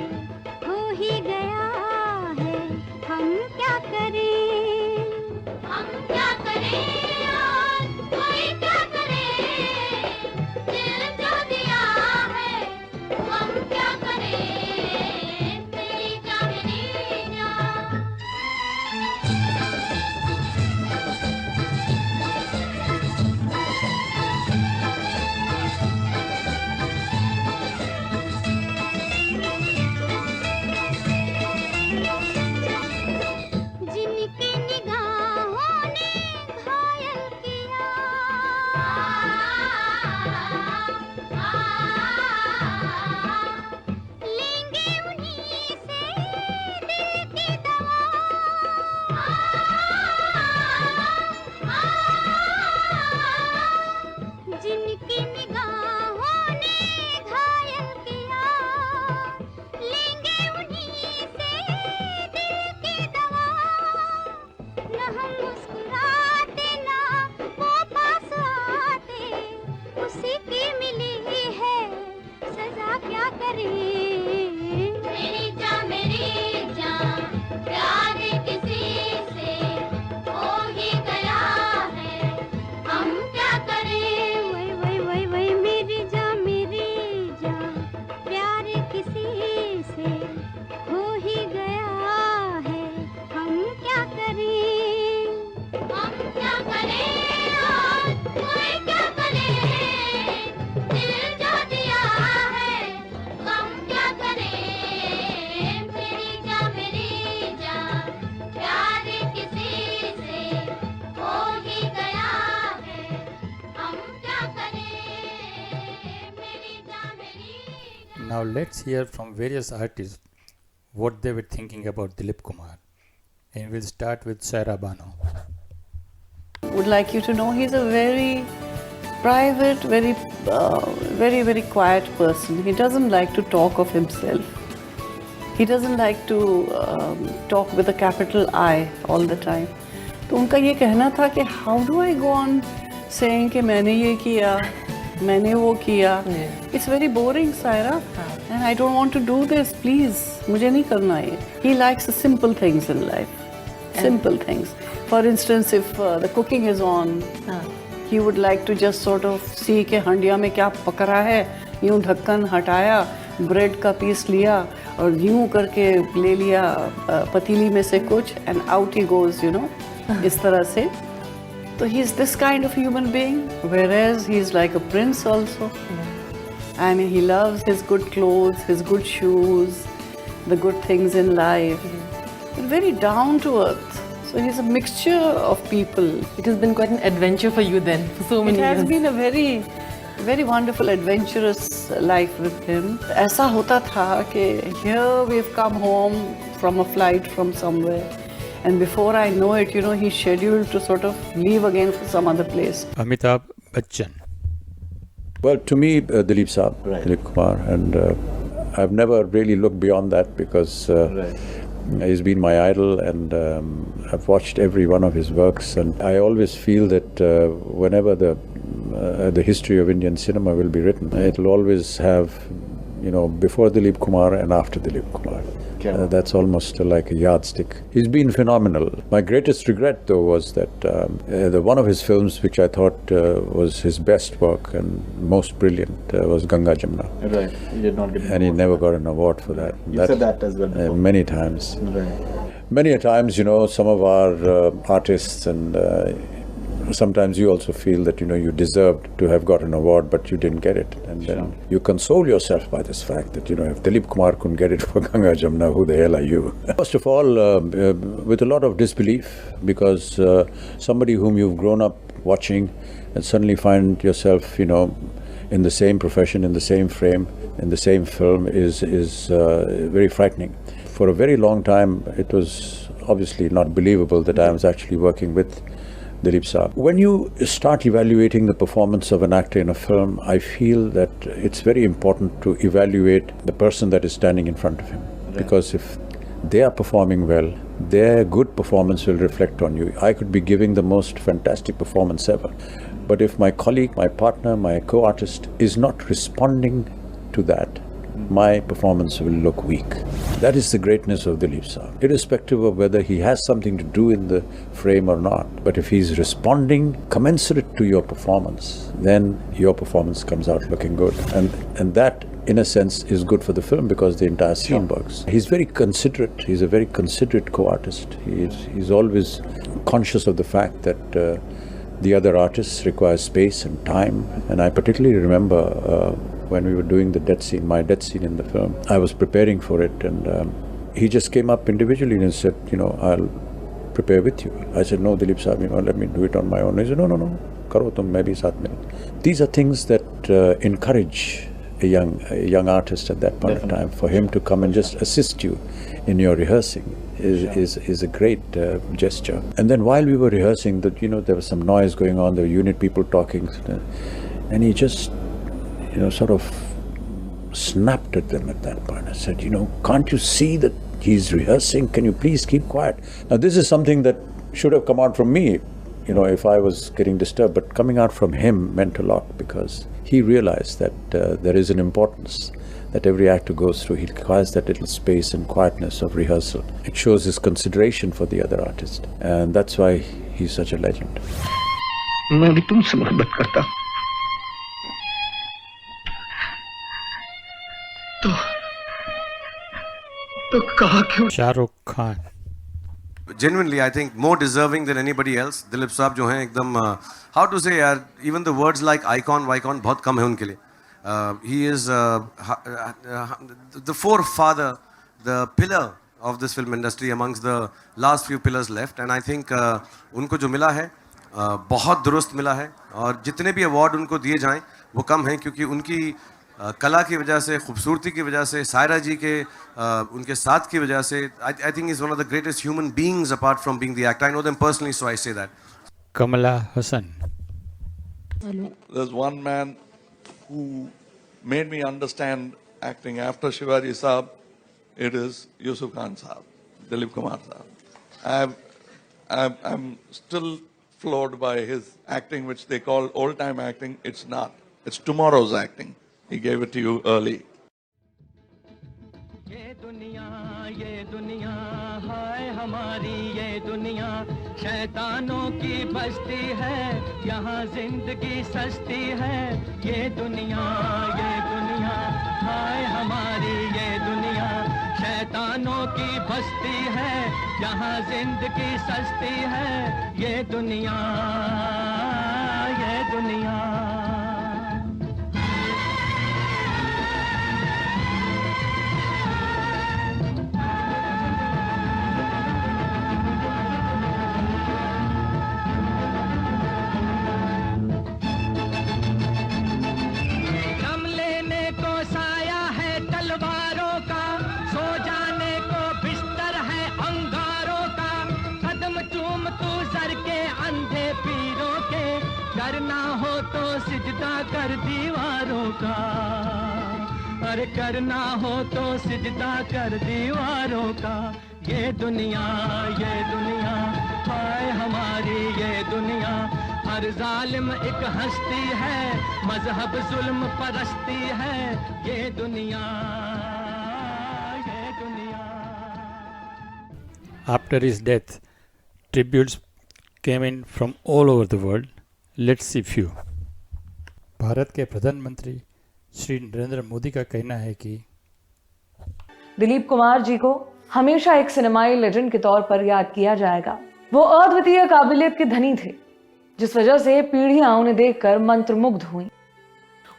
हो ही की निगाहों ने घायल किया, लेंगे उन्हीं से दिल की दवा। न हम मुस्कुराते ना वो पास आते, उसी की मिली है सजा, क्या करें। मेरी जान प्यार किसी से हो ही गया है, हम क्या करें। वही वही वही वही मेरी जान प्यार किसी से हो ही गया है, हम क्या करें। हम क्या करें और कोई क्या करे, दिल जो दिया है हम क्या करें। मेरी जान प्यार किसी से हो ही गया है, हम क्या करें। मेरी जान Now let's hear from various artists what they were thinking about Dilip Kumar. And we'll start with Saira Bano. Would like you to know he's a very private, very quiet person. He doesn't like to talk of himself. He doesn't like to talk with a capital I all the time. तो उनका ये कहना था कि how do I go on saying कि मैंने ये किया, मैंने वो किया. It's very boring, Saira. And I don't want to do this, please. मुझे नहीं करना ये. He likes the simple things in life. Simple things. For instance, if the cooking is on, he would like to just sort of see कि हंडिया में क्या पक रहा है, यूं ढक्कन हटाया, ब्रेड का पीस लिया और यूं करके ले लिया पतीली में से कुछ, and out he goes, you know, इस तरह से. So he's this kind of human being, whereas he's like a prince also. I mean, he loves his good clothes, his good shoes, the good things in life. Very down to earth. So he's a mixture of people. It has been quite an adventure for you then, for so many years. It has been a very wonderful, adventurous life with him. ऐसा होता था कि here we've come home from a flight from somewhere, and before I know it, you know, he's scheduled to sort of leave again for some other place. Amitabh Bachchan. Well, to me, Dilip Saab, Dilip Kumar, and I've never really looked beyond that because he's been my idol, and I've watched every one of his works, and I always feel that whenever the history of Indian cinema will be written, it'll always have, you know, before Dilip Kumar and after Dilip Kumar. That's almost like a yardstick. He's been phenomenal. My greatest regret, though, was that one of his films, which I thought was his best work and most brilliant, was Ganga Jamuna. Right. He did not get an and he never got an award for that. You said that as well before. Many times. Right. Many a times, you know, some of our artists, and sometimes you also feel that, you know, you deserved to have got an award, but you didn't get it. And then you console yourself by this fact that, you know, if Dilip Kumar couldn't get it for Ganga Jamuna, who the hell are you? First of all, with a lot of disbelief, because somebody whom you've grown up watching and suddenly find yourself, you know, in the same profession, in the same frame, in the same film is very frightening. For a very long time, it was obviously not believable that I was actually working with Dilip Saab. When you start evaluating the performance of an actor in a film, I feel that it's very important to evaluate the person that is standing in front of him. Because if they are performing well, their good performance will reflect on you. I could be giving the most fantastic performance ever, but if my colleague, my partner, my co-artist is not responding to that, my performance will look weak. That is the greatness of Dilip Saab. Irrespective of whether he has something to do in the frame or not, but if he's responding commensurate to your performance, then your performance comes out looking good. And that, in a sense, is good for the film because the entire scene works. He's very considerate. He's a very considerate co-artist. He's always conscious of the fact that the other artists require space and time. And I particularly remember when we were doing the death scene, my death scene in the film, I was preparing for it, and he just came up individually and said, you know, I'll prepare with you. I said, no, Dilip Saab, you know, let me do it on my own. He said, no, karo tum, main bhi saath mein. These are things that encourage a young artist at that point of time. For him to come and just assist you in your rehearsing is a great gesture. And then while we were rehearsing, that, you know, there was some noise going on, there were unit people talking. And he just, sort of snapped at them at that point. I said, can't you see that he's rehearsing? Can you please keep quiet? Now, this is something that should have come out from me, if I was getting disturbed. But coming out from him meant a lot, because he realized that there is an importance that every actor goes through. He requires that little space and quietness of rehearsal. It shows his consideration for the other artist. And that's why he's such a legend. मैं भी तुमसे मोहब्बत करता हूं तो कहा क्यों? Shahrukh Khan. Genuinely, I think more deserving than anybody else. Dilip साहब जो हैं एकदम how to say यार, even the words like icon, वाइकॉन बहुत कम है उनके लिए. He is the forefather, the pillar of this film industry amongst the last few pillars left. And I think उनको जो मिला है बहुत दुरुस्त मिला है. और जितने भी अवार्ड उनको दिए जाएं वो कम हैं, क्योंकि उनकी कला की वजह से, खूबसूरती की वजह से, सायरा जी के उनके साथ की वजह से, I think he's one of the greatest human beings apart from being the actor. I know them personally, so I say that. Kamala Hassan. There's one man who made me understand acting after Shivaji Saab. It is Yusuf Khan Saab, Dilip Kumar Saab. I'm still floored by his acting, which they call old-time acting. It's not. It's tomorrow's acting. He gave it to you early. ये दुनिया हाय हमारी ये दुनिया शैतानों की बस्ती है, यहाँ जिंदगी सस्ती है. ये दुनिया हाय हमारी ये दुनिया शैतानों की बस्ती है, यहाँ जिंदगी सस्ती है. ये दुनिया करना हो तो सिजदा कर दीवारों का, अरे करना हो तो सिजदा कर दीवारों का. ये दुनिया हाय हमारी ये दुनिया. हर जालिम एक हस्ती है, मजहब जुल्म परस्ती है. ये दुनिया. After his death, tributes came in from all over the world. Let's see few. Bharat के प्रधानमंत्री श्री नरेंद्र मोदी का कहना है कि दिलीप कुमार जी को हमेशा एक सिनेमाई लेजेंड के तौर पर याद किया जाएगा. वो अद्वितीय काबिलियत के धनी थे, जिस वजह से पीढ़ियां उन्हें देखकर मंत्रमुग्ध हुई.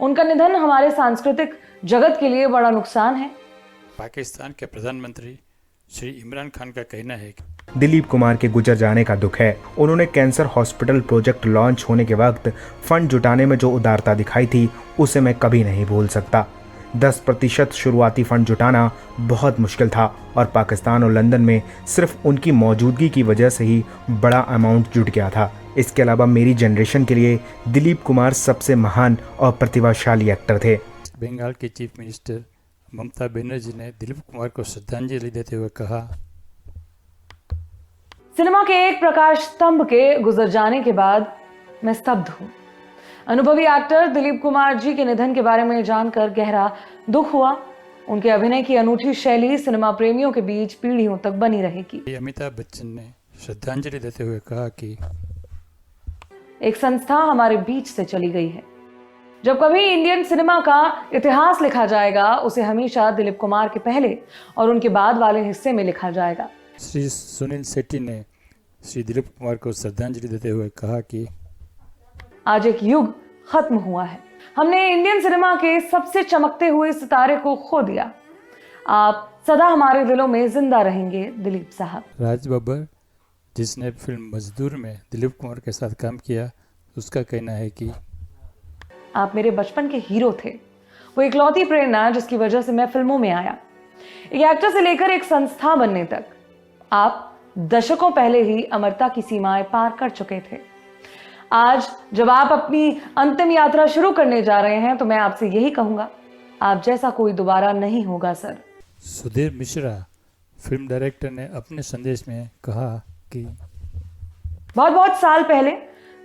उनका निधन हमारे सांस्कृतिक जगत के लिए बड़ा नुकसान है. पाकिस्तान के प्रधानमंत्री श्री इमरान खान का कहना है कि दिलीप कुमार के गुजर जाने का दुख है. उन्होंने कैंसर हॉस्पिटल प्रोजेक्ट लॉन्च होने के वक्त फंड जुटाने में जो उदारता दिखाई थी, उसे मैं कभी नहीं भूल सकता. 10% शुरुआती फंड जुटाना बहुत मुश्किल था और पाकिस्तान और लंदन में सिर्फ उनकी मौजूदगी की वजह से ही बड़ा अमाउंट जुट गया था. इसके अलावा मेरी जनरेशन के लिए दिलीप कुमार सबसे महान और प्रतिभाशाली एक्टर थे. बंगाल के चीफ मिनिस्टर ममता बनर्जी ने दिलीप कुमार को श्रद्धांजलि देते हुए कहा, सिनेमा के एक प्रकाश स्तंभ के गुजर जाने के बाद मैं स्तब्ध हूं. अनुभवी एक्टर दिलीप कुमार जी के निधन के बारे में जानकर गहरा दुख हुआ. उनके अभिनय की अनूठी शैली सिनेमा प्रेमियों के बीच पीढ़ियों तक बनी रहेगी. अमिताभ बच्चन ने श्रद्धांजलि देते हुए कहा कि एक संस्था हमारे बीच से चली गई है. जब कभी इंडियन सिनेमा का इतिहास लिखा जाएगा, उसे हमेशा दिलीप कुमार के पहले और उनके बाद वाले हिस्से में लिखा जाएगा. श्री सुनील शेट्टी ने श्री दिलीप कुमार को श्रद्धांजलि देते हुए कहा कि आज एक युग खत्म हुआ है. हमने इंडियन सिनेमा के सबसे चमकते हुए सितारे को खो दिया. आप सदा हमारे दिलों में जिंदा रहेंगे दिलीप साहब. राज बब्बर, जिसने फिल्म मजदूर में दिलीप कुमार के साथ काम किया, उसका कहना है कि आप मेरे बचपन के हीरो थे. वो इकलौती प्रेरणा जिसकी वजह से मैं फिल्मों में आया. एक एक्टर से लेकर एक संस्था बनने तक आप दशकों पहले ही अमरता की सीमाएं पार कर चुके थे. आज जब आप अपनी अंतिम यात्रा शुरू करने जा रहे हैं तो मैं आपसे यही कहूंगा, आप जैसा कोई दोबारा नहीं होगा sir. Sudhir Mishra film director ने अपने संदेश में कहा कि बहुत बहुत साल पहले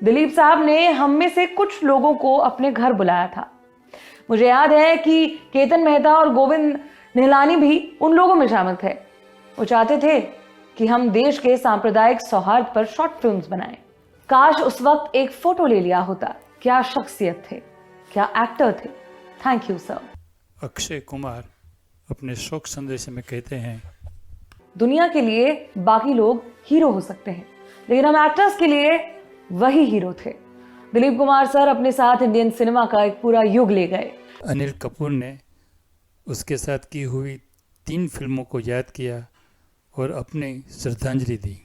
दिलीप साहब ने हम में से कुछ लोगों को अपने घर बुलाया था। मुझे याद है कि केतन मेहता और गोविंद निहलानी भी उन लोगों में शामिल थे। वो चाहते थे कि हम देश के सांप्रदायिक सौहार्द पर शॉर्ट फिल्म्स बनाएं। काश उस वक्त एक फोटो ले लिया होता। क्या शख्सियत थे, क्या एक्टर थे। Thank you sir. Akshay Kumar अपने शोक संदेश में कहते हैं, दुनिया के लिए बाकी लोग हीरो हो सकते हैं, लेकिन हम एक्टर्स के लिए वही हीरो थे। दिलीप कुमार सर अपने साथ इंडियन सिनेमा का एक पूरा युग ले गए। अनिल कपूर ने उसके साथ की हुई 3 फिल्मों को याद किया और अपनी श्रद्धांजलि दी।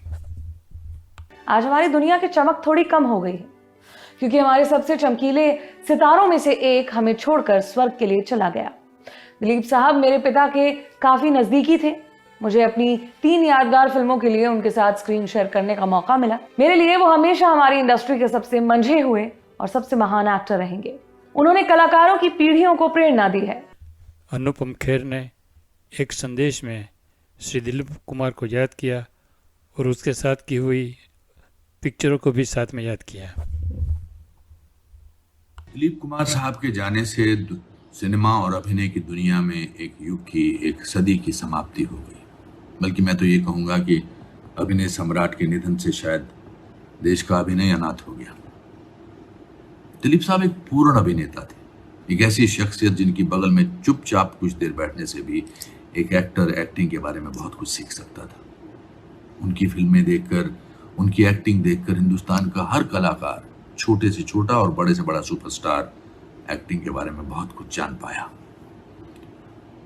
आज हमारी दुनिया की चमक थोड़ी कम हो गई है, क्योंकि हमारे सबसे चमकीले सितारों में से एक हमें छोड़कर स्वर्ग के लिए चला गया। दिलीप साहब मेरे पिता के काफी नजदीकी थे। मुझे अपनी 3 यादगार फिल्मों के लिए उनके साथ स्क्रीन शेयर करने का मौका मिला। मेरे लिए वो हमेशा हमारी इंडस्ट्री के सबसे मंझे हुए और सबसे महान एक्टर रहेंगे। उन्होंने कलाकारों की पीढ़ियों को प्रेरणा दी है। अनुपम खेर ने एक संदेश में श्री दिलीप कुमार को याद किया और उसके साथ की हुई पिक्चरों को भी साथ में याद किया। दिलीप कुमार साहब के जाने से सिनेमा और अभिनय की दुनिया में एक युग की, एक सदी की समाप्ति हो गई। बल्कि मैं तो ये कहूँगा कि अभिनय सम्राट के निधन से शायद देश का अभिनय अनाथ हो गया। दिलीप साहब एक पूर्ण अभिनेता थे, एक ऐसी शख्सियत जिनकी बगल में चुपचाप कुछ देर बैठने से भी एक एक्टर एक्टिंग के बारे में बहुत कुछ सीख सकता था। उनकी फिल्में देखकर, उनकी एक्टिंग देखकर हिंदुस्तान का हर कलाकार, छोटे से छोटा और बड़े से बड़ा सुपरस्टार, एक्टिंग के बारे में बहुत कुछ जान पाया।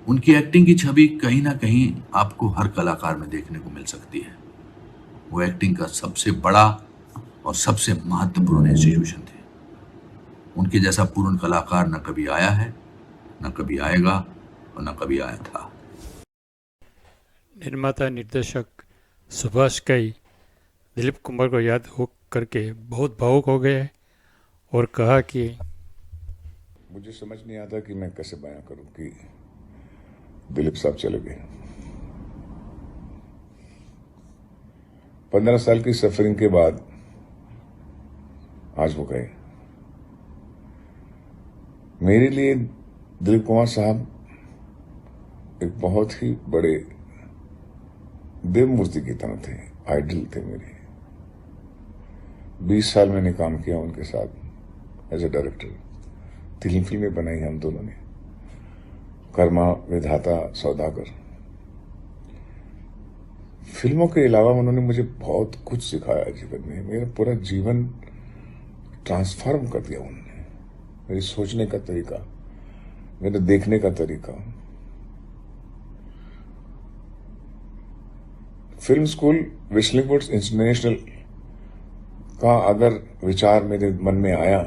उनकी एक्टिंग की छवि कहीं ना कहीं आपको हर कलाकार में देखने को मिल सकती है। वो एक्टिंग का सबसे बड़ा और सबसे महत्वपूर्ण इंस्टीट्यूशन थे। उनके जैसा पूर्ण कलाकार न कभी आया है, न कभी आएगा और न कभी आया था। निर्माता निर्देशक सुभाष कई दिलीप कुमार को याद हो करके बहुत भावुक हो गए और कहा कि मुझे समझ नहीं आता कि मैं कैसे बयां करूं कि दिलीप साहब चले गए। 15 साल की सफरिंग के बाद आज वो गए। मेरे लिए दिलीप कुमार साहब एक बहुत ही बड़े देव मूर्ति की तरह थे, आइडल थे मेरे। 20 साल मैंने काम किया उनके साथ एज ए डायरेक्टर। 3 फिल्में बनाई हम दोनों ने, कर्मा, विधाता, सौदागर। फिल्मों के अलावा उन्होंने मुझे बहुत कुछ सिखाया जीवन में। मेरा पूरा जीवन ट्रांसफॉर्म कर दिया उन्होंने। मेरी सोचने का तरीका, मेरे देखने का तरीका। फिल्म स्कूल विस्लिंगवुड इंटरनेशनल का अगर विचार मेरे मन में आया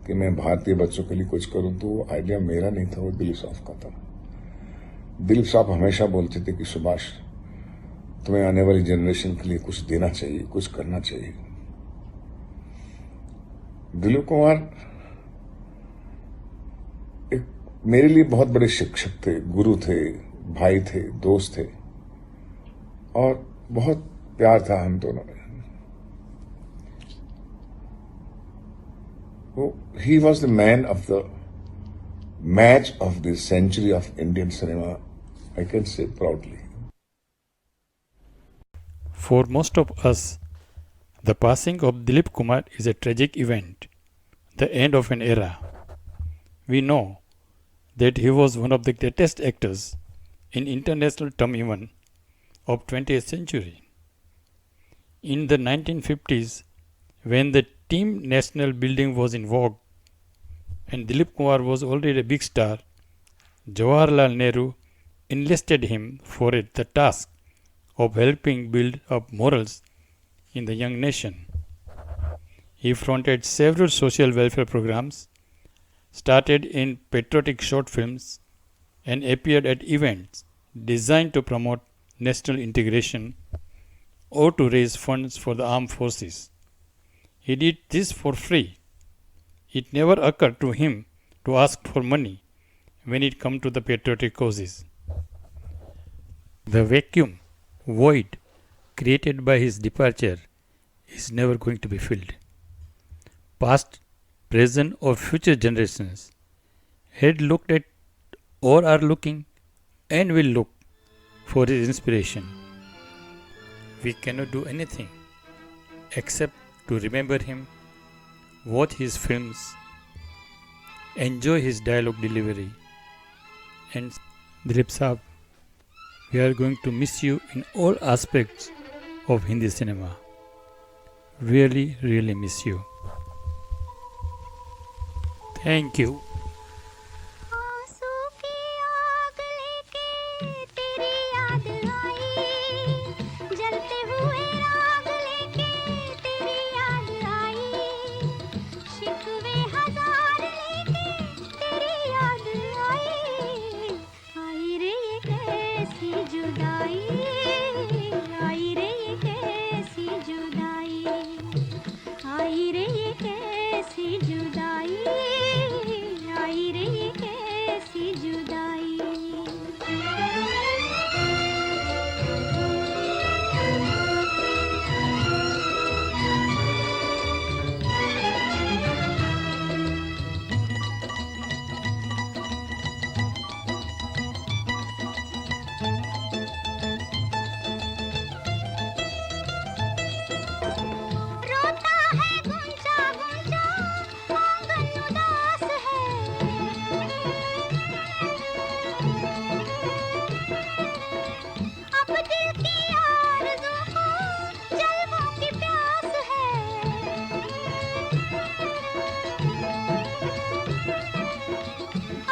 कि मैं भारतीय बच्चों के लिए कुछ करूं, तो वो आइडिया मेरा नहीं था, वो दिलीप साहब का था। दिलीप साहब हमेशा बोलते थे कि सुभाष, तुम्हें आने वाली जनरेशन के लिए कुछ देना चाहिए, कुछ करना चाहिए। दिलीप कुमार एक मेरे लिए बहुत बड़े शिक्षक थे, गुरु थे, भाई थे, दोस्त थे और बहुत प्यार था हम दोनों में। He was the man of the match of the century of Indian cinema, I can say proudly. For most of us, the passing of Dilip Kumar is a tragic event, the end of an era. We know that he was one of the greatest actors in international term even of 20th century. In the 1950s, when the Team National building was in vogue and Dilip Kumar was already a big star, Jawaharlal Nehru enlisted him for the task of helping build up morals in the young nation. He fronted several social welfare programs, started in patriotic short films, and appeared at events designed to promote national integration or to raise funds for the armed forces. He did this for free. It never occurred to him to ask for money when it came to the patriotic causes. The vacuum, void, created by his departure is never going to be filled. Past, present or future generations had looked at or are looking and will look for his inspiration. We cannot do anything except to remember him, watch his films, enjoy his dialogue delivery. And Dilip Saab, we are going to miss you in all aspects of Hindi cinema. Really, really miss you. Thank you. आंसू की आग लेके तेरी याद आई, जलते हुए राग लेके तेरी याद आई, शिकवे हजार लेके तेरी याद आई, आई रे ये कैसी जुदाई, आई रे ये कैसी जुदाई, आई रे ये कैसी जुदाई, आई रे ये कैसी जुदाई। रोता है गुंजा गुंजा, आंगन उदास है, अब दिल की आरज़ू को जल्बों की प्यास है,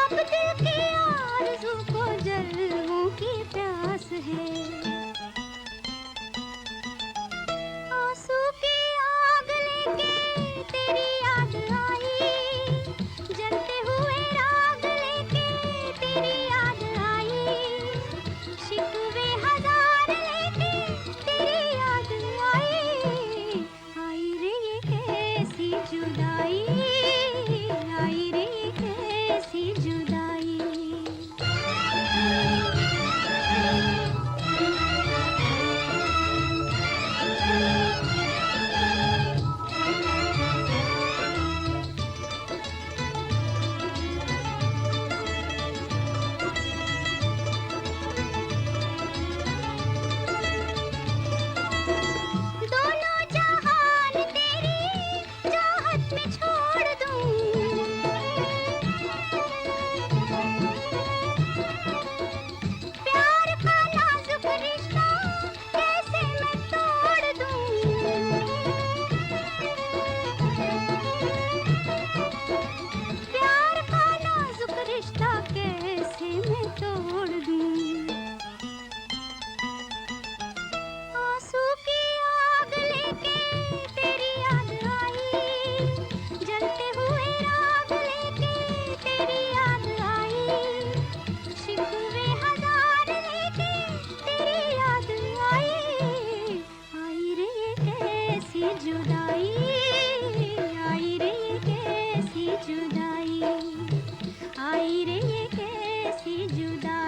अब दिल की आरज़ू को जल्बों की प्यास है। आंसू की आग लेके तेरी याद आई, जलते हुए राग लेके तेरी याद आई, शिकवे हजार लेके तेरी याद आई, आई रे ये कैसी जुदाई, आई रे ये कैसी जुदाई। दोनों जहान तेरी चाहत में छोड़ दूं, प्यार का नाजुक रिश्ता कैसे मैं तोड़ दूं, प्यार का नाजुक रिश्ता कैसे मैं तोड़ दूं। आंसू की आग लेके तेरी याद आई, जलते हुए राग लेके तेरी याद आई, शिकवे हजार लेके तेरी याद आई, आई रे ये कैसी जुदाई, आई रे ये कैसी जुदाई, आई रे ये कैसी जुदाई।